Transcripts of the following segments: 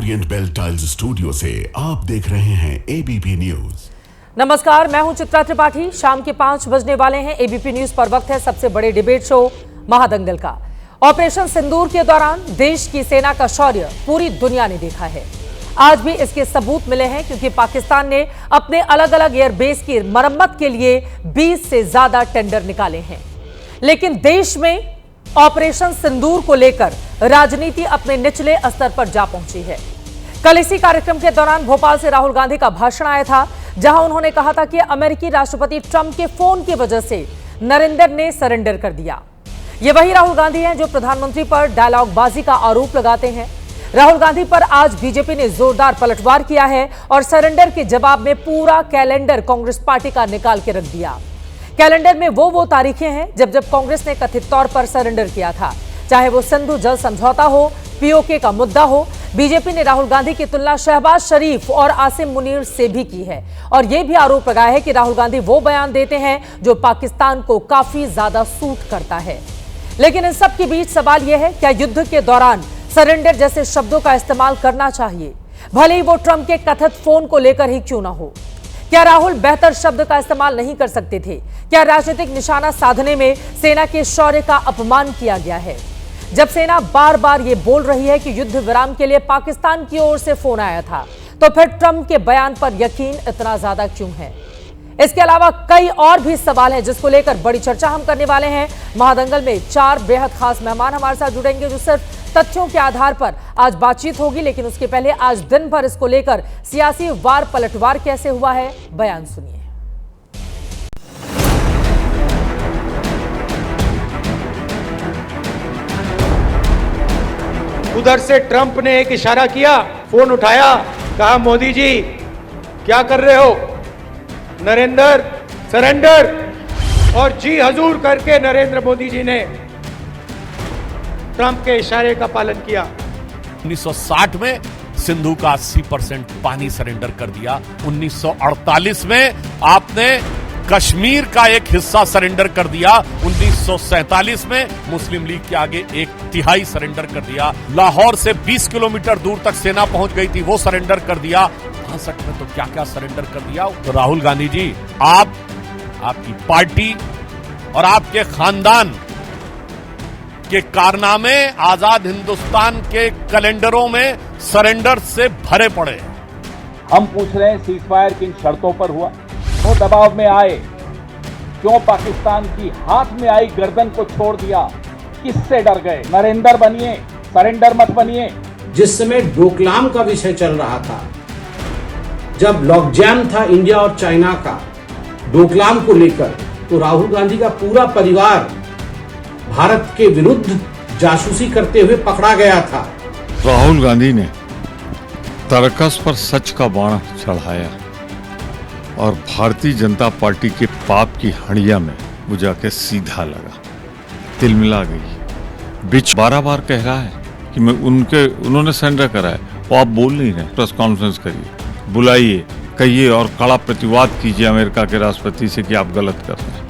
Orient bell tiles studio से आप देख रहे हैं एबीपी न्यूज। नमस्कार, मैं हूं चित्रा त्रिपाठी। शाम के 5 बजने वाले हैं। एबीपी न्यूज पर वक्त है सबसे बड़े डिबेट शो महादंगल का। ऑपरेशन सिंदूर के दौरान देश की सेना का शौर्य पूरी दुनिया ने देखा है। आज भी इसके सबूत मिले हैं क्योंकि पाकिस्तान ने अपने अलग अलग एयरबेस की मरम्मत के लिए 20 से ज्यादा टेंडर निकाले हैं। लेकिन देश में ऑपरेशन सिंदूर को लेकर राजनीति अपने निचले स्तर पर जा पहुंची है। कल इसी कार्यक्रम के दौरान भोपाल से राहुल गांधी का भाषण आया था, जहां उन्होंने कहा था कि अमेरिकी राष्ट्रपति ट्रंप के फोन की वजह से नरेंद्र ने सरेंडर कर दिया। ये वही राहुल गांधी हैं जो प्रधानमंत्री पर डायलॉगबाजी का आरोप लगाते हैं। राहुल गांधी पर आज बीजेपी ने जोरदार पलटवार किया है और सरेंडर के जवाब में पूरा कैलेंडर कांग्रेस पार्टी का निकाल के रख दिया। कैलेंडर में वो तारीखें हैं जब कांग्रेस ने कथित तौर पर सरेंडर किया था, चाहे वो सिंधु जल समझौता हो, पीओके का मुद्दा हो। बीजेपी ने राहुल गांधी की तुलना शहबाज शरीफ और आसिम मुनीर से भी की है और यह भी आरोप लगाया है कि राहुल गांधी वो बयान देते हैं जो पाकिस्तान को काफी ज्यादा सूट करता है। लेकिन इन सब के बीच सवाल यह है, क्या युद्ध के दौरान सरेंडर जैसे शब्दों का इस्तेमाल करना चाहिए, भले ही वो ट्रंप के कथित फोन को लेकर ही क्यों ना हो? क्या राहुल बेहतर शब्द का इस्तेमाल नहीं कर सकते थे? क्या राजनीतिक निशाना साधने में सेना के शौर्य का अपमान किया गया है? जब सेना बार बार ये बोल रही है कि युद्ध विराम के लिए पाकिस्तान की ओर से फोन आया था, तो फिर ट्रंप के बयान पर यकीन इतना ज्यादा क्यों है? इसके अलावा कई और भी सवाल हैं जिसको लेकर बड़ी चर्चा हम करने वाले हैं। महादंगल में 4 बेहद खास मेहमान हमारे साथ जुड़ेंगे जो सिर्फ तथ्यों के आधार पर आज बातचीत होगी। लेकिन उसके पहले आज दिन भर इसको लेकर सियासी वार पलटवार कैसे हुआ है, बयान सुनिए। उधर से ट्रंप ने एक इशारा किया, फोन उठाया, कहा मोदी जी क्या कर रहे हो? नरेंद्र सरेंडर, और जी हजूर करके नरेंद्र मोदी जी ने ट्रंप के इशारे का पालन किया। 1960 में सिंधु का 80% पानी सरेंडर कर दिया। 1948 में आपने कश्मीर का एक हिस्सा सरेंडर कर दिया। 1947 में मुस्लिम लीग के आगे 1/3 सरेंडर कर दिया। लाहौर से 20 किलोमीटर दूर तक सेना पहुंच गई थी, वो सरेंडर कर दिया। 62 में तो क्या क्या सरेंडर कर दिया। तो राहुल गांधी जी, आप, आपकी पार्टी और आपके खानदान के कारनामे आजाद हिंदुस्तान के कैलेंडरों में सरेंडर से भरे पड़े हैं। हम पूछ रहे हैं सीजफायर किन शर्तों पर हुआ, वो दबाव में आए, क्यों पाकिस्तान की हाथ में आई गर्दन को छोड़ दिया, किससे डर गए? नरेंद्र बनिए, सरेंडर मत बनिए। जिस समय डोकलाम का विषय चल रहा था, जब लॉकजैम था इंडिया और चाइना का डोकलाम को लेकर, तो राहुल गांधी का पूरा परिवार भारत के विरुद्ध जासूसी करते हुए पकड़ा गया था। राहुल गांधी ने तरकस पर सच का बाण चढ़ाया और भारतीय जनता पार्टी के पाप की हंडिया में वो जाके सीधा लगा, तिलमिला गई। बीच 12 बार कह रहा है कि मैं उन्होंने सरेंडर करा है, वो आप बोल नहीं रहे। प्रेस कॉन्फ्रेंस करिए, बुलाइए, कहिए और कड़ा प्रतिवाद कीजिए अमेरिका के राष्ट्रपति से कि आप गलत कर रहे हैं।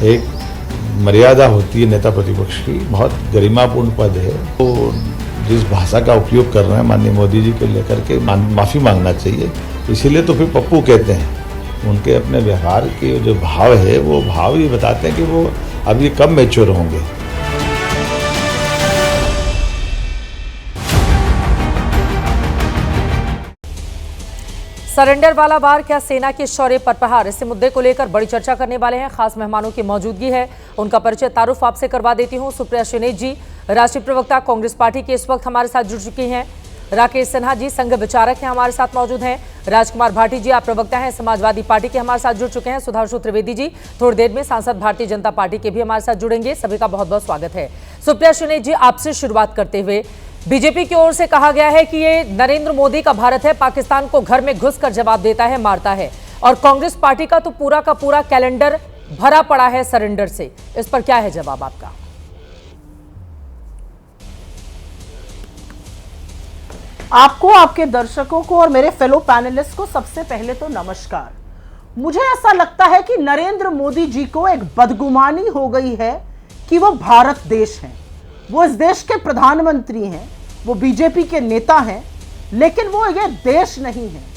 एक मर्यादा होती है नेता प्रतिपक्ष की, बहुत गरिमापूर्ण पद है। तो जिस भाषा का उपयोग कर रहे हैं माननीय मोदी जी को लेकर के माफी मांगना चाहिए। इसीलिए तो फिर पप्पू कहते हैं। उनके अपने व्यवहार के जो भाव है, वो भाव ही बताते हैं कि वो अब ये कब मैच्योर होंगे। सरेंडर वाला वार, क्या सेना के शौर्य पर प्रहार? इस मुद्दे को लेकर बड़ी चर्चा करने वाले हैं। खास मेहमानों की मौजूदगी है, उनका परिचय तारुफ आपसे करवा देती हूं। सुप्रिया श्रीनेत जी, राष्ट्रीय प्रवक्ता कांग्रेस पार्टी के, इस वक्त हमारे साथ जुड़ चुकी हैं। राकेश सिन्हा जी, संघ विचारक हैं, हमारे साथ मौजूद हैं। राजकुमार भाटी जी, आप प्रवक्ता हैं, समाजवादी पार्टी के, हमारे साथ जुड़ चुके हैं। सुधांशु त्रिवेदी जी, थोड़ी देर में सांसद भारतीय जनता पार्टी के भी हमारे साथ जुड़ेंगे। सभी का बहुत बहुत स्वागत है। सुप्रिया श्रीनेत जी, आपसे शुरुआत करते हुए, बीजेपी की ओर से कहा गया है कि ये नरेंद्र मोदी का भारत है, पाकिस्तान को घर में घुसकर जवाब देता है, मारता है, और कांग्रेस पार्टी का तो पूरा का पूरा कैलेंडर भरा पड़ा है सरेंडर से। इस पर क्या है जवाब आपका? आपको, आपके दर्शकों को और मेरे फेलो पैनलिस्ट को सबसे पहले तो नमस्कार। मुझे ऐसा लगता है कि नरेंद्र मोदी जी को एक बदगुमानी हो गई है कि वो भारत देश हैं, वो इस देश के प्रधानमंत्री हैं वो बीजेपी के नेता हैं, लेकिन वो ये देश नहीं है।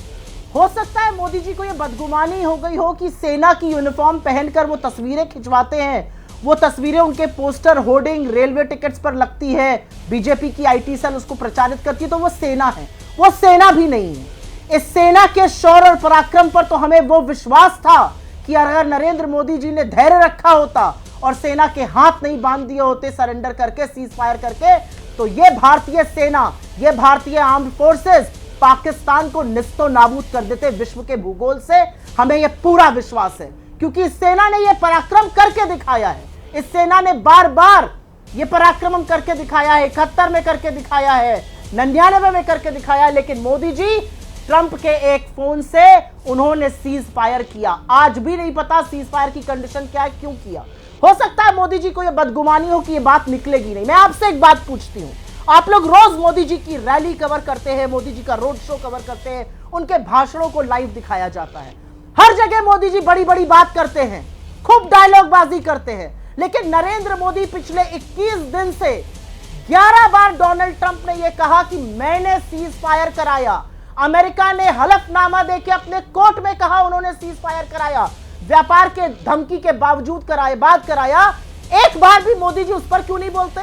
हो सकता है मोदी जी को ये बदगुमानी हो गई हो कि सेना की यूनिफॉर्म पहनकर वो तस्वीरें खिंचवाते हैं, वो तस्वीरें उनके पोस्टर, होर्डिंग, रेलवे टिकट्स पर लगती है, बीजेपी की आईटी सेल उसको प्रचारित करती है, तो वो सेना है। वो सेना भी नहीं है। इस सेना के शौर्य और पराक्रम पर तो हमें वो विश्वास था कि अगर नरेंद्र मोदी जी ने धैर्य रखा होता और सेना के हाथ नहीं बांध दिए होते सरेंडर करके, सीज फायर करके, तो ये भारतीय सेना, ये भारतीय आर्म्ड फोर्सेस पाकिस्तान को निस्तो नाबूद कर देते विश्व के भूगोल से। हमें यह पूरा विश्वास है, क्योंकि इस सेना ने यह पराक्रम करके दिखाया है। इस सेना ने बार बार यह पराक्रम करके दिखाया है, 71 में करके दिखाया है, 99 में करके दिखाया है। लेकिन मोदी जी ट्रंप के एक फोन से उन्होंने सीज फायर किया। आज भी नहीं पता सीज फायर की कंडीशन क्या है, क्यों किया। हो सकता है मोदी जी को यह बदगुमानी हो कि यह बात निकलेगी नहीं। मैं आपसे एक बात पूछती हूं, आप लोग रोज मोदी जी की रैली कवर करते हैं, मोदी जी का रोड शो कवर करते हैं, उनके भाषणों को लाइव दिखाया जाता है। हर जगह मोदी जी बड़ी बड़ी बात करते हैं, खूब डायलॉगबाजी करते हैं, लेकिन नरेंद्र मोदी पिछले 21 दिन से 11 बार डोनाल्ड ट्रंप ने यह कहा कि मैंने सीज फायर कराया। अमेरिका ने हलफनामा देके अपने कोर्ट में कहा उन्होंने सीज फायर कराया, व्यापार के धमकी के बावजूद कराया। एक बार भी मोदी जी उस पर क्यों नहीं बोलते?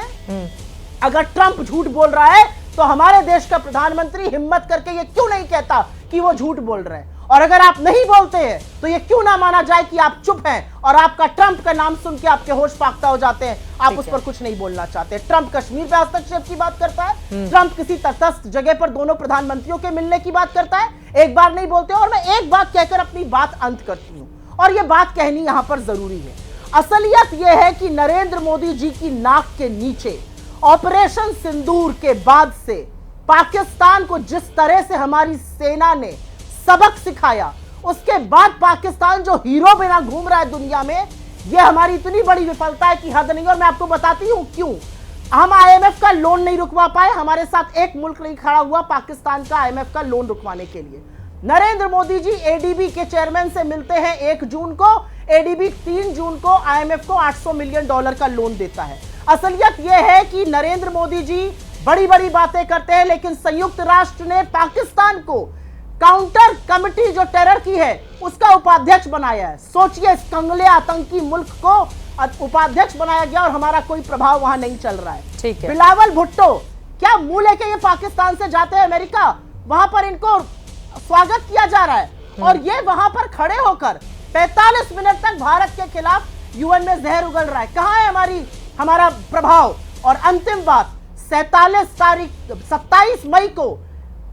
अगर ट्रंप झूठ बोल रहा है तो हमारे देश का प्रधानमंत्री हिम्मत करके ये क्यों नहीं कहता कि वो झूठ बोल रहे हैं? और अगर आप नहीं बोलते हैं तो ये क्यों ना माना जाए कि आप चुप हैं और आपका ट्रंप का नाम सुन के आपके होश फाख्ता हो जाते हैं, आप उस पर कुछ नहीं बोलना चाहते। ट्रंप कश्मीर पे हस्तक्षेप की बात करता है, ट्रंप किसी तटस्थ जगह पर दोनों प्रधानमंत्रियों के मिलने की बात करता है, एक बार नहीं बोलते। और मैं एक बात कहकर अपनी बात अंत करती हूं, और यह बात कहनी यहां पर जरूरी है। असलियत यह है कि नरेंद्र मोदी जी की नाक के नीचे ऑपरेशन सिंदूर के बाद से पाकिस्तान को जिस तरह से हमारी सेना ने सबक सिखाया, उसके बाद पाकिस्तान जो हीरो बिना घूम रहा है दुनिया में, यह हमारी इतनी बड़ी विफलता है कि हद नहीं। और मैं आपको बताती हूं क्यों। हम आईएमएफ का लोन नहीं रुकवा पाए, हमारे साथ एक मुल्क नहीं खड़ा हुआ पाकिस्तान का आईएमएफ का लोन रुकवाने के लिए। नरेंद्र मोदी जी एडीबी के चेयरमैन से मिलते हैं 1 जून को, एडीबी 3 जून को आईएमएफ को $800 मिलियन का लोन देता है। असलियत यह है कि नरेंद्र मोदी जी बड़ी बड़ी बातें करते हैं, लेकिन संयुक्त राष्ट्र ने पाकिस्तान को काउंटर कमेटी जो टेरर की है उसका उपाध्यक्ष बनाया है। सोचिए, इस कंगले आतंकी मुल्क को उपाध्यक्ष बनाया गया और हमारा कोई प्रभाव वहां नहीं चल रहा है। ठीक है। बिलावल भुट्टो क्या मुंह लेके ये पाकिस्तान से जाते हैं अमेरिका, वहां पर इनको स्वागत किया जा रहा है, और ये वहां पर खड़े होकर 45 मिनट तक भारत के खिलाफ यूएन में जहर उगल रहा है। कहां है हमारा प्रभाव? और अंतिम बात, 27 मई को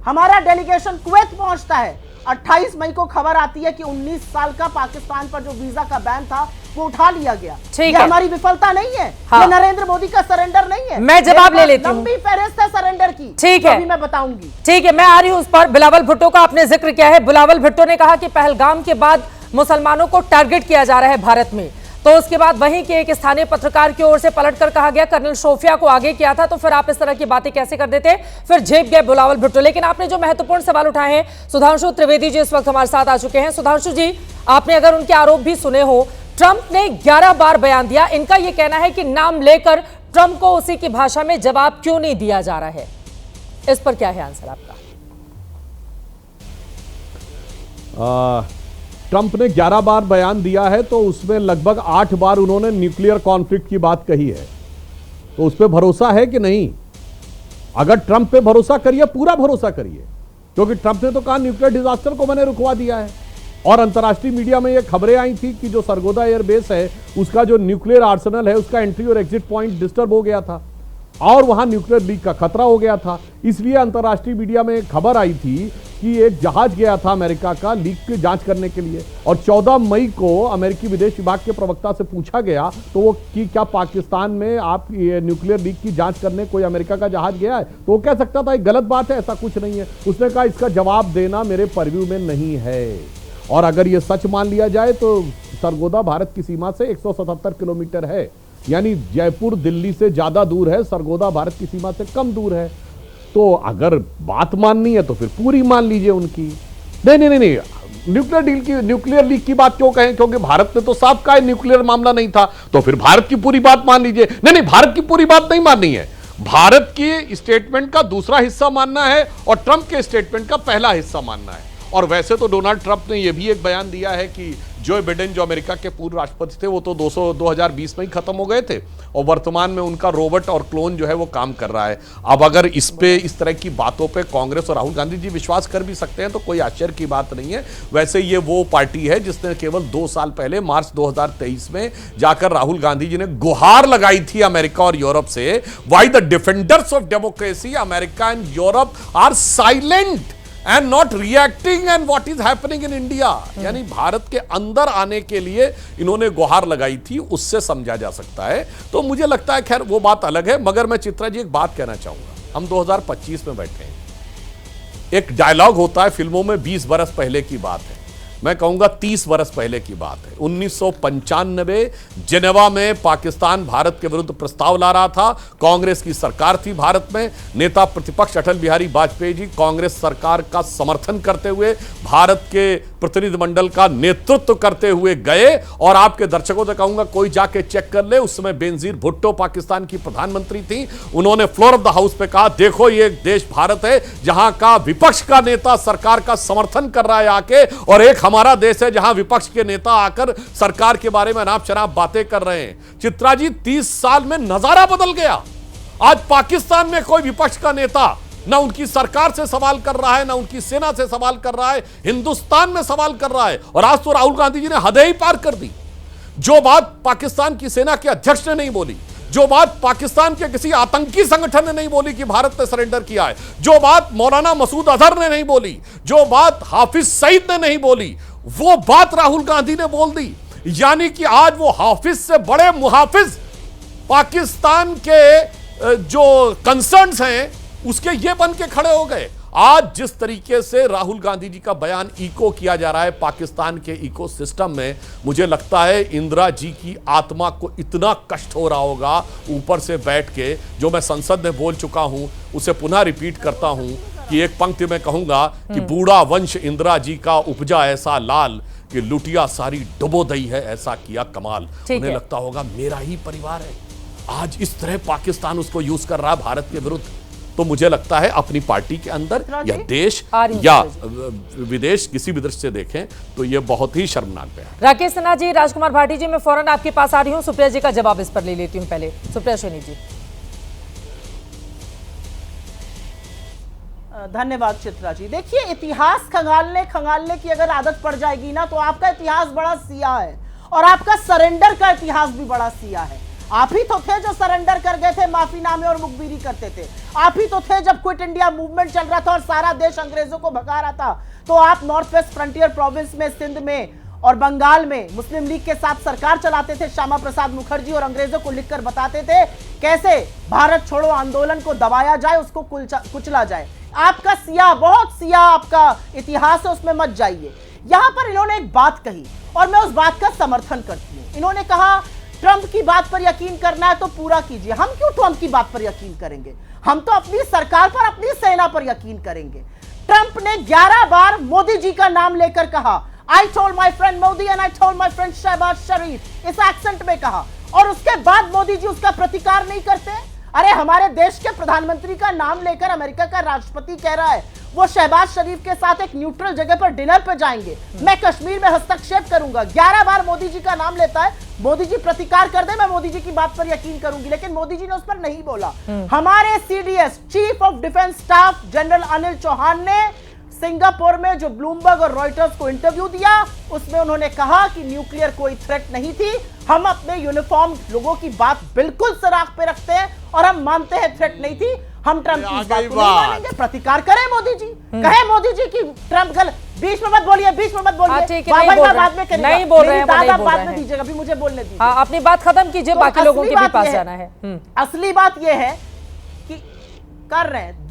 हमारा डेलीगेशन कुवैत पहुंचता है। 28 मई को खबर आती है कि 19 साल का पाकिस्तान पर जो वीजा का बैन था वो उठा लिया गया। ये हमारी विफलता नहीं है, हाँ। ये नरेंद्र मोदी का सरेंडर नहीं है। मैं जवाब ले लेती हूं। लंबी फहरिस्त है सरेंडर की, ठीक है, अभी मैं बताऊंगी। ठीक है, मैं आ रही हूं उस पर। बिलावल भुट्टो का आपने जिक्र किया है। बिलावल भुट्टो ने कहा कि पहलगाम के बाद मुसलमानों को टारगेट किया जा रहा है भारत में, तो उसके बाद वहीं के एक स्थानीय पत्रकार की ओर से पलटकर कहा गया कर्नल शोफिया को आगे किया था, तो फिर आप इस तरह की बातें कैसे कर देते? फिर झेप गए बिलावल भुट्टो। लेकिन आपने जो महत्वपूर्ण सवाल उठाए हैं, सुधांशु त्रिवेदी जी इस वक्त हमारे साथ आ चुके हैं। सुधांशु जी, आपने अगर उनके आरोप भी सुने हो, ट्रंप ने 11 बार बयान दिया, इनका यह कहना है कि नाम लेकर ट्रंप को उसी की भाषा में जवाब क्यों नहीं दिया जा रहा है, इस पर क्या है आंसर आपका? ट्रंप ने 11 बार बयान दिया है, तो उसमें लगभग 8 बार उन्होंने न्यूक्लियर कॉन्फ्लिक्ट की बात कही है, तो उस पर भरोसा है कि नहीं? अगर ट्रंप पे भरोसा करिए, पूरा भरोसा करिए, क्योंकि ट्रंप ने तो कहा न्यूक्लियर डिजास्टर को मैंने रुकवा दिया है। और अंतर्राष्ट्रीय मीडिया में ये खबरें आई थी कि जो सरगोदा एयरबेस है उसका जो न्यूक्लियर आर्सेनल है उसका एंट्री और एग्जिट पॉइंट डिस्टर्ब हो गया था और वहां न्यूक्लियर लीक का खतरा हो गया था। इसलिए अंतर्राष्ट्रीय मीडिया में एक खबर आई थी कि एक जहाज गया था अमेरिका का लीक की जांच करने के लिए, और 14 मई को अमेरिकी विदेश विभाग के प्रवक्ता से पूछा गया तो वो कि क्या पाकिस्तान में आप ये न्यूक्लियर लीक की जांच करने कोई अमेरिका का जहाज गया है, तो वो कह सकता था ये गलत बात है, ऐसा कुछ नहीं है। उसने कहा इसका जवाब देना मेरे परव्यू में नहीं है, और अगर ये सच मान लिया जाए तो सरगोदा भारत की सीमा से 177 किलोमीटर है, यानी जयपुर दिल्ली से ज्यादा दूर है, सरगोदा भारत की सीमा से कम दूर है। तो अगर बात माननी है तो फिर पूरी मान लीजिए उनकी। नहीं, न्यूक्लियर लीक की बात क्यों कहें, क्योंकि भारत ने तो साफ कहा न्यूक्लियर मामला नहीं था, तो फिर भारत की पूरी बात मान लीजिए। नहीं, भारत की पूरी बात नहीं माननी है, भारत की स्टेटमेंट का दूसरा हिस्सा मानना है और ट्रंप के स्टेटमेंट का पहला हिस्सा मानना है। और वैसे तो डोनाल्ड ट्रंप ने यह भी एक बयान दिया है कि जो बाइडेन, जो अमेरिका के पूर्व राष्ट्रपति थे, वो तो 2020 में ही खत्म हो गए थे और वर्तमान में उनका रोबोट और क्लोन जो है वो काम कर रहा है। अब अगर इस तरह की बातों पे कांग्रेस और राहुल गांधी जी विश्वास कर भी सकते हैं तो कोई आश्चर्य की बात नहीं है। वैसे ये वो पार्टी है जिसने केवल 2 साल पहले मार्च 2023 में जाकर राहुल गांधी जी ने गुहार लगाई थी अमेरिका और यूरोप से, why the defenders of democracy America and Europe are silent and not reacting and what is happening in India. यानी भारत के अंदर आने के लिए इन्होंने गुहार लगाई थी, उससे समझा जा सकता है। तो मुझे लगता है खैर वो बात अलग है, मगर मैं चित्रा जी एक बात कहना चाहूंगा। हम 2025 में बैठे हैं, एक डायलॉग होता है फिल्मों में 20 बरस पहले की बात है, मैं कहूंगा 30 बरस पहले की बात है। 1995 जिनेवा में पाकिस्तान भारत के विरुद्ध प्रस्ताव ला रहा था, कांग्रेस की सरकार थी भारत में, नेता प्रतिपक्ष अटल बिहारी वाजपेयी जी कांग्रेस सरकार का समर्थन करते हुए भारत के प्रतिनिधिमंडल का नेतृत्व करते हुए गए। और आपके दर्शकों से कहूंगा कोई जाके चेक कर ले, उस समय बेनजीर भुट्टो पाकिस्तान की प्रधानमंत्री थी, उन्होंने फ्लोर ऑफ द हाउस पे कहा देखो ये देश भारत है जहां का विपक्ष का नेता सरकार का समर्थन कर रहा है आके, और एक हमारा देश है जहां विपक्ष के नेता आकर सरकार के बारे में अनाप शनाप बातें कर रहे हैं। चित्रा जी 30 साल में नजारा बदल गया। आज पाकिस्तान में कोई विपक्ष का नेता ना उनकी सरकार से सवाल कर रहा है, ना उनकी सेना से सवाल कर रहा है, हिंदुस्तान में सवाल कर रहा है। और आज तो राहुल गांधी जी ने हदें ही पार कर दी। जो बात पाकिस्तान की सेना के अध्यक्ष ने नहीं बोली, जो बात पाकिस्तान के किसी आतंकी संगठन ने नहीं बोली कि भारत ने सरेंडर किया है, जो बात मौलाना मसूद अजहर ने नहीं बोली, जो बात हाफिज सईद ने नहीं बोली, वो बात राहुल गांधी ने बोल दी। यानी कि आज वो हाफिज से बड़े मुहाफिज पाकिस्तान के जो कंसर्न्स हैं उसके ये बन के खड़े हो गए। आज जिस तरीके से राहुल गांधी जी का बयान इको किया जा रहा है पाकिस्तान के इकोसिस्टम में, मुझे लगता है इंदिरा जी की आत्मा को इतना कष्ट हो रहा होगा ऊपर से बैठ के, जो मैं संसद में बोल चुका हूं उसे पुनः रिपीट करता हूं कि एक पंक्ति में कहूंगा कि बूढ़ा वंश इंदिरा जी का उपजा ऐसा लाल कि लुटिया सारी डुबो दई है ऐसा किया कमाल। उन्हें लगता होगा मेरा ही परिवार है। आज इस तरह पाकिस्तान उसको यूज कर रहा है भारत के विरुद्ध। तो मुझे लगता है अपनी पार्टी के अंदर या देश या विदेश किसी भी दृष्टि से देखें तो यह बहुत ही शर्मनाक है। राकेश सिन्हा जी, राजकुमार भाटी जी, मैं फौरन आपके पास आ रही हूं, सुप्रिया जी का जवाब इस पर ले लेती हूं। पहले सुप्रिया सैनी जी। धन्यवाद चित्रा जी। देखिए, इतिहास खंगालने की अगर आदत पड़ जाएगी ना तो आपका इतिहास बड़ा सियाह है और आपका सरेंडर का इतिहास भी बड़ा सियाह है। आप ही तो थे जो सरेंडर कर गए थे, माफीनामे और मुखबिरी करते थे। आप ही तो थे जब क्विट इंडिया मूवमेंट चल रहा था और सारा देश अंग्रेजों को भगा रहा था, तो आप नॉर्थ वेस्ट फ्रंटियर प्रोविंस में, सिंध में और बंगाल में मुस्लिम लीग के साथ सरकार चलाते थे श्यामा प्रसाद मुखर्जी, और अंग्रेजों को लिखकर बताते थे कैसे भारत छोड़ो आंदोलन को दबाया जाए, उसको कुचला जाए। आपका सियाह, बहुत सियाह आपका इतिहास है, उसमें मत जाइए। यहां पर इन्होंने एक बात कही और मैं उस बात का समर्थन करती हूं। इन्होंने कहा ट्रंप की बात पर यकीन करना है तो पूरा कीजिए। हम क्यों ट्रंप की बात पर यकीन करेंगे? हम तो अपनी सरकार पर, अपनी सेना पर यकीन करेंगे। ट्रंप ने 11 बार मोदी जी का नाम लेकर कहा, I told my friend Modi and I told my friend Shahbaz Sharif, इस एक्सेंट में कहा, और उसके बाद मोदी जी उसका प्रतिकार नहीं करते। अरे हमारे देश के प्रधानमंत्री का नाम लेकर अमेरिका का राष्ट्रपति कह रहा है वो शहबाज शरीफ के साथ एक न्यूट्रल जगह पर डिनर पे जाएंगे, मैं कश्मीर में हस्तक्षेप करूंगा। 11 बार मोदी जी का नाम लेता है, मोदी जी प्रतिकार कर दे, मैं मोदी जी की बात पर यकीन करूंगी, लेकिन मोदी जी ने उस पर नहीं बोला। हमारे CDS chief of defence staff general Anil Chauhan ने सिंगापुर में जो ब्लूमबर्ग और रॉयटर्स को इंटरव्यू दिया, उसमें उन्होंने कहा कि न्यूक्लियर कोई थ्रेट नहीं थी। हम अपने यूनिफॉर्म लोगों की बात बिल्कुल सराख पे रखते हैं और हम मानते हैं थ्रेट नहीं थी। हम ट्रंप की बात को नहीं मानेंगे, प्रतिकार करें मोदी जी, कहे मोदी जी की ट्रंप गलत। बीच में मत बोलिए, बीच में मत बोलिए, नहीं बोल रहे हैं, बाद में दीजिएगा, अभी मुझे बोलने दीजिए। अपनी बात खत्म कीजिए, बाकी लोगों के भी पास जाना है। असली बात यह है कि कर रहे हैं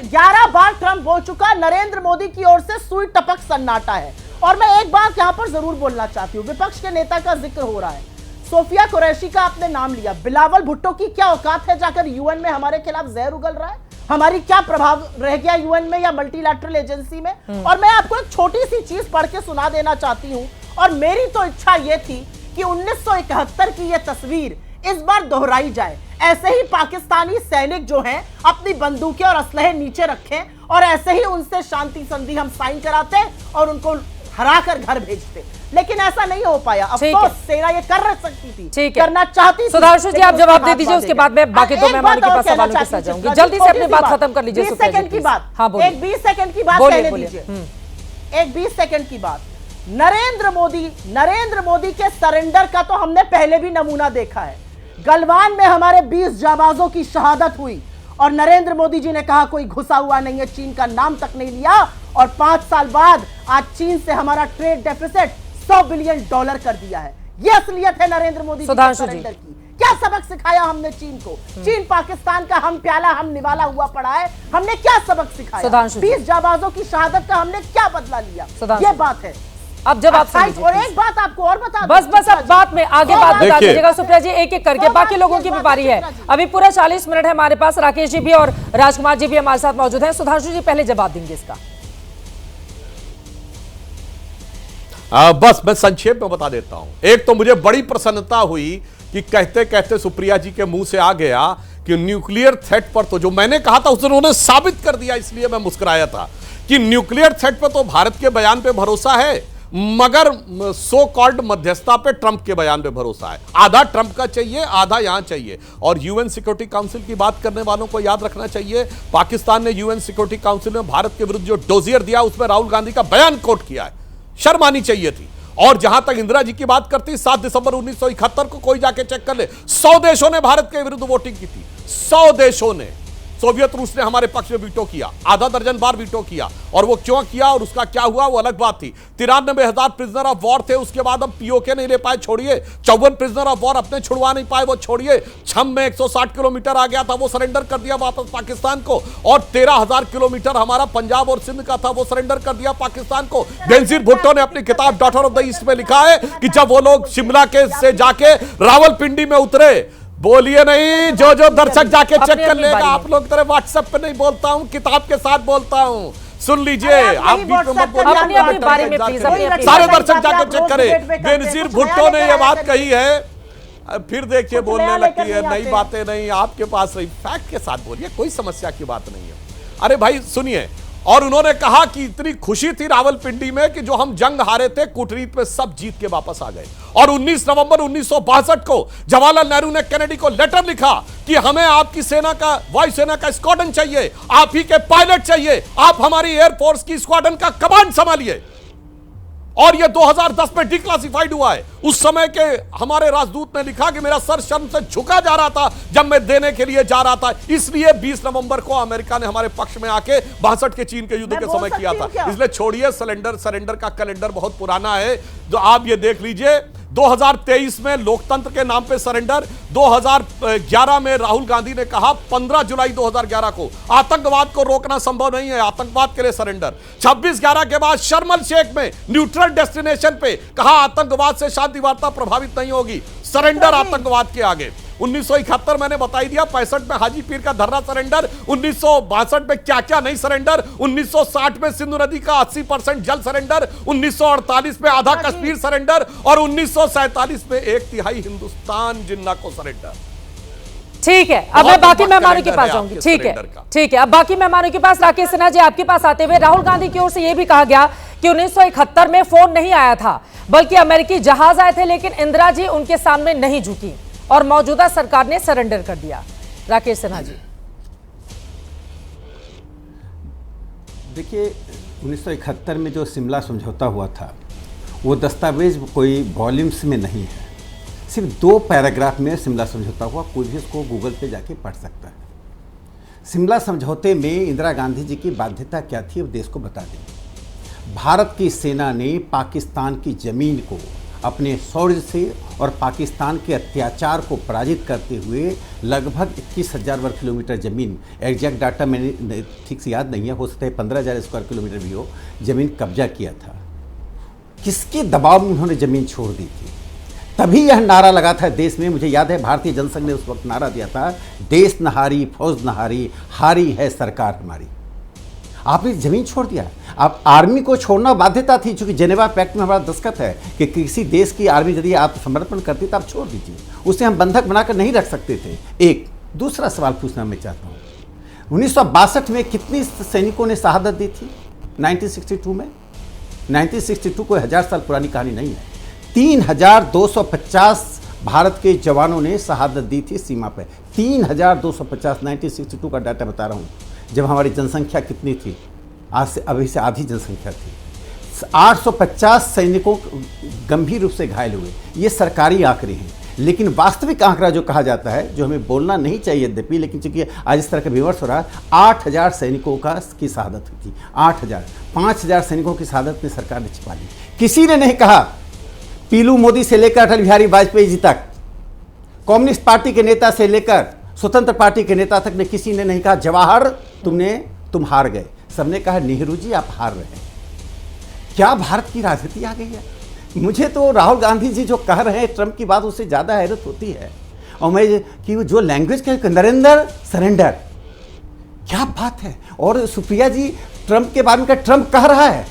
11 बार ट्रंप बोल चुका, नरेंद्र मोदी की ओर से सुई टपक सन्नाटा है। और मैं एक बात यहां पर जरूर बोलना चाहती हूं, विपक्ष के नेता का जिक्र हो रहा है, सोफिया कुरैशी का आपने नाम लिया। बिलावल भुट्टो की क्या औकात है जाकर यूएन में हमारे खिलाफ जहर उगल रहा है? हमारी क्या प्रभाव रह गया यूएन में या मल्टीलैटरल एजेंसी में? और मैं आपको एक छोटी सी चीज पढ़ के सुना देना चाहती हूं, और मेरी तो इच्छा यह थी कि 1971 की यह तस्वीर इस बार दोहराई जाए। ऐसे ही पाकिस्तानी सैनिक जो हैं अपनी बंदूकें और असलहे नीचे रखें और ऐसे ही उनसे शांति संधि हम साइन कराते और उनको हराकर घर भेजते, लेकिन ऐसा नहीं हो पाया। अफसोस सेना ये कर सकती थी, करना चाहती थी। सुधांशु जी आप जवाब दे दीजिए, उसके बाद मैं बाकी दो मेहमानों के पास सवालों के साथ जाऊंगी। जल्दी से अपनी बात खत्म कर लीजिए। 20 सेकंड की बात, हाँ बोलिए। एक 20 सेकंड की बात कहने दीजिए, एक 20 सेकंड की बात। नरेंद्र मोदी के सरेंडर का तो हमने पहले भी नमूना देखा है। गलवान में हमारे 20 जाबाजों की शहादत हुई और नरेंद्र मोदी जी ने कहा कोई घुसा हुआ नहीं है, चीन का नाम तक नहीं लिया, और 5 साल बाद आज चीन से हमारा ट्रेड डेफिसिट $100 बिलियन कर दिया है। यह असलियत है नरेंद्र मोदी जी के सरेंडर की। क्या सबक सिखाया हमने चीन को? चीन पाकिस्तान का हम प्याला हम निवाला हुआ पड़ा है, हमने क्या सबक सिखाया? 20 जाबाजों की शहादत का हमने क्या बदला लिया? यह बात है। अब जब आप और एक बात आपको और बता बस अब बात में आगे बात बता दीजिएगा सुप्रिया जी, एक एक करके। बाकी लोगों की भी बारी है, अभी पूरा 40 मिनट है हमारे पास। राकेश जी भी और राजकुमार जी भी हमारे साथ मौजूद हैं। सुधांशु जी पहले जवाब देंगे इसका। बस मैं संक्षेप में बता देता हूं। एक तो मुझे बड़ी प्रसन्नता हुई कि कहते कहते सुप्रिया जी के मुंह से आ गया कि न्यूक्लियर थ्रेट पर तो जो मैंने कहा था उसे उन्होंने साबित कर दिया, इसलिए मैं मुस्कुराया था कि न्यूक्लियर थ्रेट पर तो भारत के बयान पे भरोसा है, मगर सो कॉल्ड मध्यस्थता पे ट्रंप के बयान पे भरोसा है। आधा ट्रंप का चाहिए, आधा यहां चाहिए। और यूएन सिक्योरिटी काउंसिल की बात करने वालों को याद रखना चाहिए, पाकिस्तान ने यूएन सिक्योरिटी काउंसिल में भारत के विरुद्ध जो डोजियर दिया उसमें राहुल गांधी का बयान कोट किया है। शर्म आनी चाहिए थी। और जहां तक इंदिरा जी की बात करती, 7 दिसंबर 1971 को कोई जाके चेक कर ले, 100 देशों ने भारत के विरुद्ध वोटिंग की थी। 100 देशों ने। सोवियत रूस ने हमारे पक्ष में वीटो किया, आधा दर्जन बार वीटो किया, और वो क्यों किया और उसका क्या हुआ वो अलग बात थी। 93,000 प्रिजनर ऑफ वॉर थे, उसके बाद हम पीओके नहीं ले पाए, छोड़िए। 54 प्रिजनर ऑफ वॉर अपने छुड़वा नहीं पाए, वो छोड़िए। छम में 160 किलोमीटर आ गया था, वो सरेंडर कर दिया वापस पाकिस्तान को। और 13,000 किलोमीटर हमारा पंजाब और सिंध का था, वो सरेंडर कर दिया पाकिस्तान को। बेनजीर भुट्टो ने अपनी किताब डॉटर ऑफ द ईस्ट में लिखा है कि जब वो लोग शिमला के से जाके रावलपिंडी में उतरे, बोलिए नहीं, जो दर्शक जाके चेक कर लेगा। आप लोग तरह व्हाट्सएप पे नहीं बोलता हूं, किताब के साथ बोलता हूं। सुन लीजिए, आप भी सारे दर्शक जाके चेक करें। बेनजीर भुट्टो ने यह बात कही है, फिर देखिए बोलने लगती है नई बातें नहीं, आपके पास रही। फैक्ट के साथ बोलिए, कोई समस्या की बात नहीं है। अरे भाई सुनिए, और उन्होंने कहा कि इतनी खुशी थी रावलपिंडी में कि जो हम जंग हारे थे कूटनीति में सब जीत के वापस आ गए। और 19 नवंबर 1962 को जवाहरलाल नेहरू ने केनेडी को लेटर लिखा कि हमें आपकी सेना का, वायुसेना का स्क्वाड्रन चाहिए, आप ही के पायलट चाहिए, आप हमारी एयरफोर्स की स्क्वाड्रन का कमांड संभालिए। और यह 2010 में डिक्लासिफाइड हुआ है। उस समय के हमारे राजदूत ने लिखा कि मेरा सर शर्म से झुका जा रहा था जब मैं देने के लिए जा रहा था, इसलिए 20 नवंबर को अमेरिका ने हमारे पक्ष में आके 62 के चीन के युद्ध के समय किया था। इसलिए छोड़िए, सरेंडर का कैलेंडर बहुत पुराना है। जो आप ये देख लीजिए, 2023 में लोकतंत्र के नाम पे सरेंडर, 2011 में राहुल गांधी ने कहा 15 जुलाई 2011 को आतंकवाद को रोकना संभव नहीं है, आतंकवाद के लिए सरेंडर। 26/11 के बाद शर्म शेख में न्यूट्रल डेस्टिनेशन पे कहा आतंकवाद से शांति वार्ता प्रभावित नहीं होगी, सरेंडर आतंकवाद के आगे। 1971 मैंने बताई दिया, 65 में हाजी पीर का धर्रा सरेंडर, 1962 में क्या क्या नहीं सरेंडर, 1960 में सिंधु नदी का 80% जल सरेंडर, 1948 में आधा कश्मीर सरेंडर, और 1947 में 1/3 हिंदुस्तान जिन्ना को सरेंडर। ठीक है, अब मैं बाकी मेहमानों के पास जाऊंगी। ठीक है, अब बाकी मेहमानों के पास। राकेश सिन्हा जी आपके पास आते हुए, राहुल गांधी की ओर से यह भी कहा गया कि 1971 में फोन नहीं आया था, बल्कि अमेरिकी जहाज आए थे, लेकिन इंदिरा जी उनके सामने नहीं झुकी और मौजूदा सरकार ने सरेंडर कर दिया। राकेश सिन्हा जी, देखिए 1971 में जो शिमला समझौता हुआ था वो दस्तावेज कोई वॉल्यूम्स में नहीं है, सिर्फ 2 पैराग्राफ में शिमला समझौता हुआ, कोई भी उसको गूगल पे जाके पढ़ सकता है। शिमला समझौते में इंदिरा गांधी जी की बाध्यता क्या थी वो देश को बता दें। भारत की सेना ने पाकिस्तान की ज़मीन को अपने शौर्य से और पाकिस्तान के अत्याचार को पराजित करते हुए लगभग 21,000 वर्ग किलोमीटर ज़मीन, एग्जैक्ट डाटा मैंने ठीक से याद नहीं है, हो सकता है 15,000 स्क्वायर किलोमीटर भी हो, ज़मीन कब्जा किया था। किसके दबाव में उन्होंने ज़मीन छोड़ दी थी? तभी यह नारा लगा था देश में, मुझे याद है भारतीय जनसंघ ने उस वक्त नारा दिया था, देश न हारी फौज न हारी, हारी है सरकार हमारी। आपने जमीन छोड़ दिया। आप आर्मी को छोड़ना बाध्यता थी, चूंकि जेनेवा पैक्ट में हमारा दस्तखत है कि किसी देश की आर्मी यदि आप समर्पण करती तो आप छोड़ दीजिए, उसे हम बंधक बनाकर नहीं रख सकते थे। एक दूसरा सवाल पूछना मैं चाहता हूँ, 1962 में कितनी सैनिकों ने शहादत दी थी? 1962 में, 1962 कोई 1000 साल पुरानी कहानी नहीं है। 3250 भारत के जवानों ने शहादत दी थी सीमा पे, 3250, 1962 का डाटा बता रहा हूँ, जब हमारी जनसंख्या कितनी थी? आज से अभी से आधी जनसंख्या थी। 850 सैनिकों गंभीर रूप से घायल हुए, ये सरकारी आंकड़े हैं। लेकिन वास्तविक आंकड़ा जो कहा जाता है, जो हमें बोलना नहीं चाहिए यद्यपि, लेकिन चूंकि आज इस तरह का विमर्श हो रहा है, 8000 सैनिकों की शहादत हुई थी। 8000, 5000 सैनिकों की शहादत में सरकार ने छिपा ली। किसी ने नहीं कहा, पीलू मोदी से लेकर अटल बिहारी वाजपेयी जी तक, कम्युनिस्ट पार्टी के नेता से लेकर स्वतंत्र पार्टी के नेता तक ने किसी ने नहीं कहा जवाहर तुम हार गए। सबने कहा नेहरू जी आप हार रहे हैं। क्या भारत की राजनीति आ गई है? मुझे तो राहुल गांधी जी जो कह रहे हैं ट्रंप की बात, उससे ज़्यादा हैरत होती है। और मैं कि जो लैंग्वेज के नरेंद्र सरेंडर, क्या बात है। और सुप्रिया जी ट्रंप के बारे में ट्रंप कह रहा है,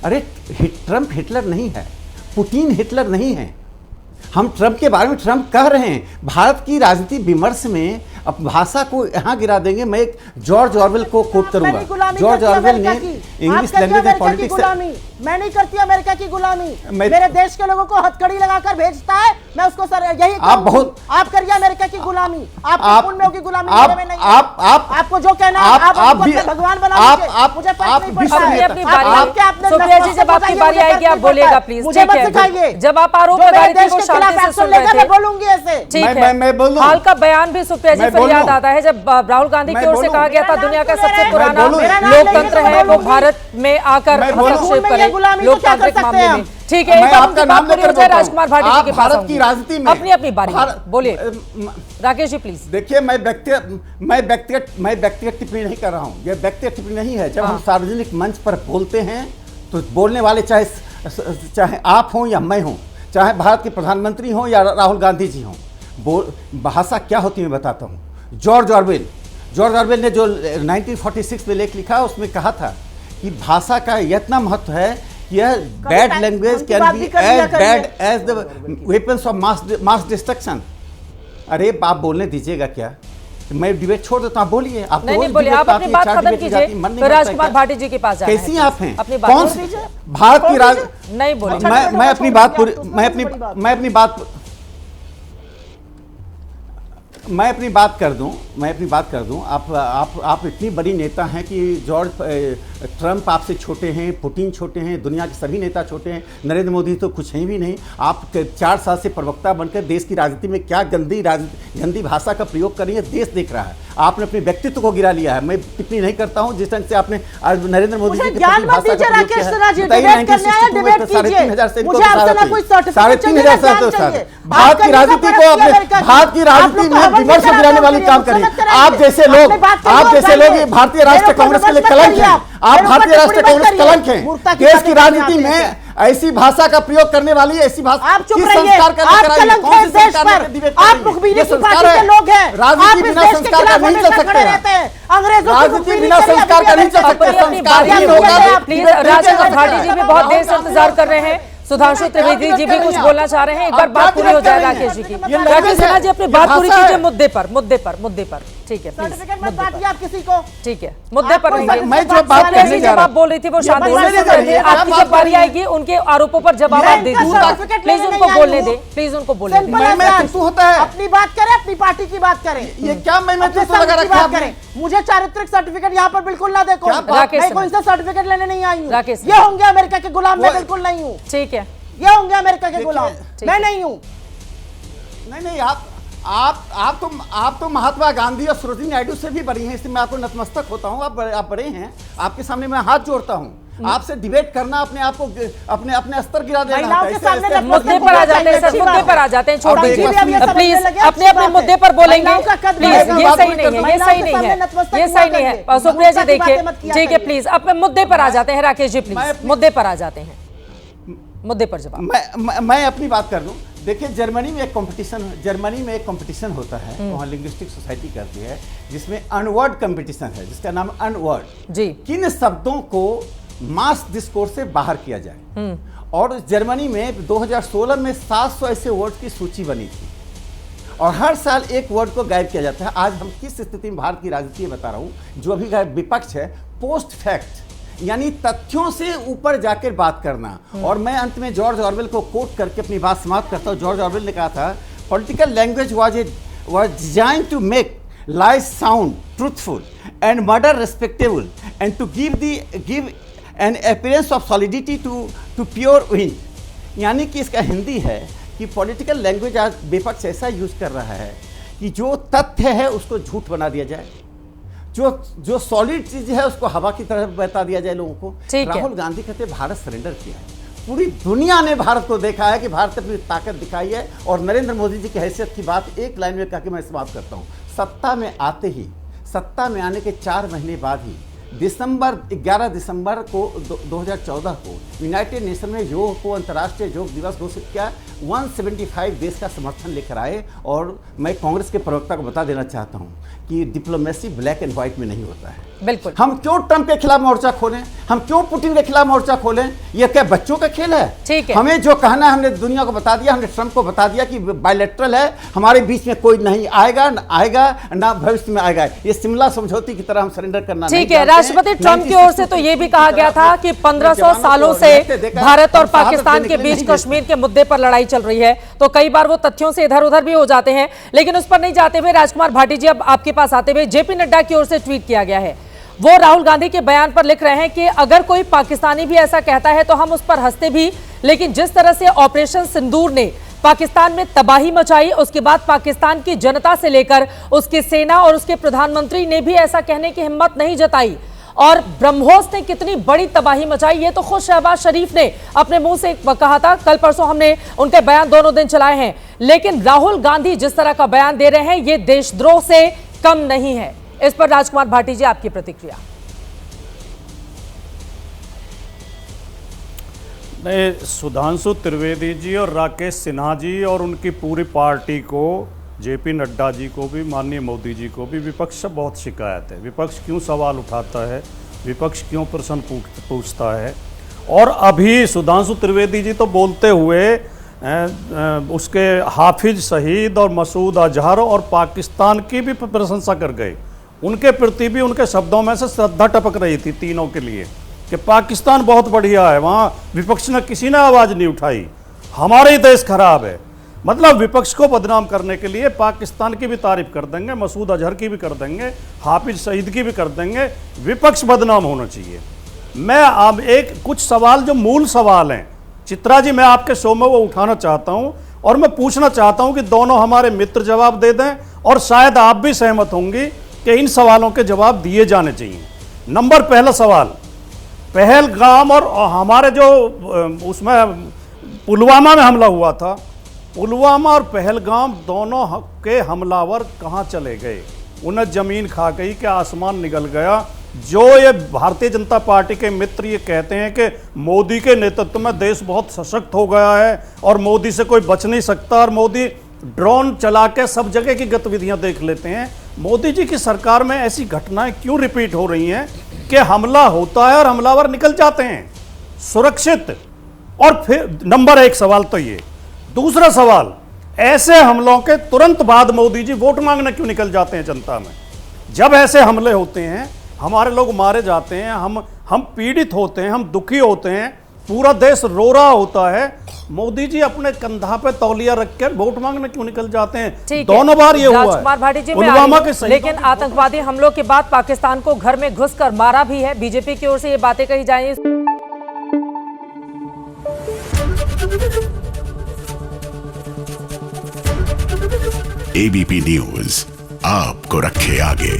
अरे ट्रंप हिटलर नहीं है, पुतिन हिटलर नहीं है। हम ट्रंप के बारे में ट्रंप कह रहे हैं। भारत की राजनीति विमर्श में अब भाषा को यहाँ गिरा देंगे। मैं एक जॉर्ज ऑरवेल को कोट करूंगा। जॉर्ज ऑरवेल ने इंग्लिश लैंग्वेज एंड पॉलिटिक्स, मैं नहीं करती अमेरिका की गुलामी, मेरे देश के लोगों को हथकड़ी लगाकर भेजता है, मैं उसको सर यही आप करिए अमेरिका की गुलामी, आप में होगी गुलामी, मेरे में नहीं। आपको जो कहना है आप भगवान बना लीजिए, मुझे फर्क नहीं पड़ता है। सुप्रिया जी जब आपकी बारी आएगी आप बोलिएगा प्लीज, मुझे मत सिखाइए। जब आप आरोप लगा रही थी वो शांति से सुन रहे थे, मैं बोलूंगी ऐसे। ठीक है, हाल का बयान भी सुप्रिया जी फिर याद आता है जब राहुल गांधी की ओर से कहा गया था दुनिया का सबसे पुराना लोकतंत्र है वो भारत में आकर हस्तक्षेप करे लोकतांत्रिक मामले में। ठीक है, आपका नाम लेकर राजकुमार भाटी जी के पास भारत की राजनीति में अपनी अपनी बारी बोलिए। राकेश जी प्लीज। देखिए, मैं व्यक्तिगत टिप्पणी नहीं कर रहा हूं, यह व्यक्तिगत टिप्पणी नहीं है। जब हम सार्वजनिक मंच पर बोलते हैं तो बोलने वाले चाहे आप हों या मैं हूं, चाहे भारत के प्रधानमंत्री हों या राहुल गांधी जी हों, भाषा क्या होती है मैं बताता हूं। जॉर्ज ऑरवेल ने जो 1946 में लेख लिखा उसमें कहा था कि भाषा का इतना महत्व है कि यह bad language can be as bad as the weapons of mass destruction. अरे आप बोलने दीजिएगा क्या? मैं डिबेट छोड़ देता हूं, बोलिए। आप नहीं बोलिए, आप अपनी बात खत्म कीजिए, फिर राजकुमार भाटी जी के पास जाना है। कैसी आप हैं? अपनी कौन भारत की राज नहीं बोलिए। मैं अपनी बात पूरी मैं अपनी बात कर दूं। आप इतनी बड़ी नेता हैं कि ट्रंप आपसे छोटे हैं, पुतिन छोटे हैं, दुनिया के सभी नेता छोटे हैं, नरेंद्र मोदी तो कुछ हैं भी नहीं। आप 4 साल से प्रवक्ता बनकर देश की राजनीति में क्या गंदी भाषा का प्रयोग कर रही है, देश देख रहा है। आपने अपने व्यक्तित्व को गिरा लिया है। मैं टिप्पणी नहीं करता हूं जिस ढंग से आपने आज नरेंद्र मोदी जी की भाषा का प्रयोग किया है। 3,500 सैनिकों की भारत की राजनीति को भारत की राजनीति में विमर्श गिराने वाली काम करें। आप जैसे लोग भारतीय राष्ट्रीय कांग्रेस के लिए कलंक हैं। आप भारतीय राष्ट्रीय कांग्रेस कलंक हैं। देश की राजनीति में ऐसी भाषा का प्रयोग करने वाली ऐसी भाषा आप चुप रहिए। आप कलंक हैं देश पर, आप मुखबिरी की पार्टी के लोग हैं। राजनीति बिना संस्कार का नहीं चल सकते हैं। अंग्रेजों राजनीति बिना संस्कार का नहीं चल सकते। संस्कारहीन होगा। प्लीज राजकुमार भाटी जी भी बहुत देर से इंतजार कर रहे हैं। सुधांशु त्रिवेदी जी भी कुछ बोलना चाह रहे हैं। एक बार बात पूरी हो जाए राकेश जी की। राकेश सिन्हा जी अपनी बात पूरी कीजिए मुद्दे पर। ठीक है, आप किसी को ठीक है, मुद्दे पर मैं जो बात कहने जा रहा आप बोल रही थी वो शांति से सुन रहे थे। आपकी जब बारी आएगी उनके आरोपों पर जवाब आप दे दीजिए। प्लीज उनको बोलने दे, प्लीज उनको बोलने दे। होता है अपनी बात करें, अपनी पार्टी की बात करें। ये क्या मैं लगा रखा करें? मुझे चारित्रिक सर्टिफिकेट यहाँ पर बिल्कुल ना देखो। राकेश मैं कोई से सर्टिफिकेट लेने नहीं आई हूँ। राकेश ये होंगे अमेरिका के गुलाम, मैं बिल्कुल नहीं हूँ। ठीक है, ये होंगे अमेरिका के गुलाम, मैं नहीं हूँ। नहीं, आप तो महात्मा गांधी और सरोजिनी नायडू से भी बड़ी हैं, इसलिए मैं आपको नतमस्तक होता हूँ। आप बड़े हैं, आपके सामने मैं हाथ जोड़ता हूँ। आपसे डिबेट करना अपने आप को अपने स्तर गिरा देना होता है। मुद्दे पर आ जाते हैं सर, मुद्दे पर आ जाते हैं। छोड़ दीजिए प्लीज, अपने मुद्दे पर बोलेंगे प्लीज। ये सही नहीं है, ये सही नहीं है। सुप्रिया जी देखिए, ठीक है प्लीज अपने मुद्दे पर आ जाते हैं। राकेश जी प्लीज मुद्दे पर आ जाते हैं, मुद्दे पर जवाब। मैं अपनी बात कर दूं। देखिए जर्मनी में एक कंपटीशन होता है, वहाँ लिंग्विस्टिक सोसाइटी करती है, जिसमें अनवर्ड कंपटीशन है, जिसका नाम अनवर्ड जी। किन शब्दों को मास डिस्कोर्स से बाहर किया जाए। और जर्मनी में 2016 में 700 ऐसे वर्ड की सूची बनी थी और हर साल एक वर्ड को गायब किया जाता है। आज हम किस स्थिति में भारत की राजनीति बता रहा हूँ, जो अभी विपक्ष है, पोस्ट फैक्ट यानी तथ्यों से ऊपर जाकर बात करना। और मैं अंत में जॉर्ज ऑरवेल को कोट करके अपनी बात समाप्त करता हूँ। जॉर्ज ऑरवेल ने कहा था, political language was designed to make lies sound truthful and murder respectable and to give an appearance of solidity to pure wind. यानी कि इसका हिंदी है कि पॉलिटिकल लैंग्वेज आज विपक्ष ऐसा यूज कर रहा है कि जो तथ्य है उसको झूठ बना दिया जाए, जो सॉलिड चीज है उसको हवा की तरह बता दिया जाए लोगों को। राहुल गांधी कहते भारत सरेंडर किया है, पूरी दुनिया ने भारत को देखा है कि भारत अपनी ताकत दिखाई है। और नरेंद्र मोदी जी की हैसियत की बात एक लाइन में कह के मैं समाप्त करता हूँ। सत्ता में आने के 4 महीने बाद ही 11 दिसंबर को 2014 को यूनाइटेड नेशन में योग को अंतर्राष्ट्रीय योग दिवस घोषित किया। 175 देश का समर्थन लेकर आए। और मैं कांग्रेस के प्रवक्ता को बता देना चाहता हूं कि डिप्लोमेसी ब्लैक एंड व्हाइट में नहीं होता है। बिल्कुल। हम क्यों ट्रंप के खिलाफ मोर्चा खोलें, हम क्यों पुतिन के खिलाफ मोर्चा खोलें? ये क्या बच्चों का खेल है? ठीक है। हमें जो कहना है हमने दुनिया को बता दिया, हमने ट्रंप को बता दिया कि बायलैटरल है, हमारे बीच में कोई नहीं आएगा ना भविष्य में आएगा। ये शिमला समझौते की तरह हम सरेंडर करना नहीं चाहते। ठीक है। राष्ट्रपति ट्रंप की ओर से तो ये भी कहा गया था कि 1500 सालों से भारत और पाकिस्तान के बीच कश्मीर के मुद्दे पर लड़ाई चल रही है, तो कई बार वो तथ्यों से इधर उधर भी हो जाते हैं। लेकिन उस पर नहीं जाते हुए राजकुमार भाटी जी, अब आपके पास आते हुए जेपी नड्डा की ओर से ट्वीट किया गया है। वो राहुल गांधी के बयान पर लिख रहे हैं कि अगर कोई पाकिस्तानी भी ऐसा कहता है तो हम उस पर हंसते भी, लेकिन जिस तरह से ऑपरेशन सिंदूर ने पाकिस्तान में तबाही मचाई, उसके बाद पाकिस्तान की जनता से लेकर उसकी सेना और उसके प्रधानमंत्री ने भी ऐसा कहने की हिम्मत नहीं जताई। और ब्रह्मोस ने कितनी बड़ी तबाही मचाई, ये तो खुद शहबाज शरीफ ने अपने मुंह से कहा था। कल परसों हमने उनके बयान दोनों दिन चलाए हैं, लेकिन राहुल गांधी जिस तरह का बयान दे रहे हैं ये देशद्रोह से कम नहीं है। इस पर राजकुमार भाटी जी आपकी प्रतिक्रिया। नहीं, सुधांशु त्रिवेदी जी और राकेश सिन्हा जी और उनकी पूरी पार्टी को, जेपी नड्डा जी को भी, माननीय मोदी जी को भी विपक्ष से बहुत शिकायत है। विपक्ष क्यों सवाल उठाता है, विपक्ष क्यों प्रश्न पूछता है। और अभी सुधांशु त्रिवेदी जी तो बोलते हुए उसके हाफिज सईद और मसूद अजहर और पाकिस्तान की भी प्रशंसा कर गए। उनके प्रति भी उनके शब्दों में से श्रद्धा टपक रही थी तीनों के लिए कि पाकिस्तान बहुत बढ़िया है, वहाँ विपक्ष ने किसी ने आवाज़ नहीं उठाई, हमारे ही देश खराब है। मतलब विपक्ष को बदनाम करने के लिए पाकिस्तान की भी तारीफ कर देंगे, मसूद अजहर की भी कर देंगे, हाफिज सईद की भी कर देंगे। विपक्ष बदनाम होना चाहिए। मैं अब कुछ सवाल जो मूल सवाल हैं चित्रा जी, मैं आपके शो में वो उठाना चाहता हूं और मैं पूछना चाहता हूं कि दोनों हमारे मित्र जवाब दे दें और शायद आप भी सहमत होंगी कि इन सवालों के जवाब दिए जाने चाहिए। नंबर पहला सवाल, पहलगाम और हमारे जो उसमें पुलवामा में हमला हुआ था, पुलवामा और पहलगाम दोनों के हमलावर कहाँ चले गए? उन्हें जमीन खा गई कि आसमान निगल गया? जो ये भारतीय जनता पार्टी के मित्र ये कहते हैं कि मोदी के नेतृत्व में देश बहुत सशक्त हो गया है और मोदी से कोई बच नहीं सकता और मोदी ड्रोन चला के सब जगह की गतिविधियां देख लेते हैं, मोदी जी की सरकार में ऐसी घटनाएं क्यों रिपीट हो रही हैं कि हमला होता है और हमलावर निकल जाते हैं सुरक्षित? और फिर नंबर 1 सवाल तो ये। दूसरा सवाल, ऐसे हमलों के तुरंत बाद मोदी जी वोट मांगने क्यों निकल जाते हैं जनता में? जब ऐसे हमले होते हैं, हमारे लोग मारे जाते हैं, हम पीड़ित होते हैं, हम दुखी होते हैं, पूरा देश रो रहा होता है, मोदी जी अपने कंधा पे तौलिया रख कर वोट मांगने क्यों निकल जाते हैं? दोनों बार ये हुआ राजकुमार भाटी जी, पुलवामा के लेकिन आतंकवादी हमलों के बाद पाकिस्तान को घर में घुसकर मारा भी है। बीजेपी की ओर से ये बातें कही जा रही हैं। एबीपी न्यूज आपको रखे आगे।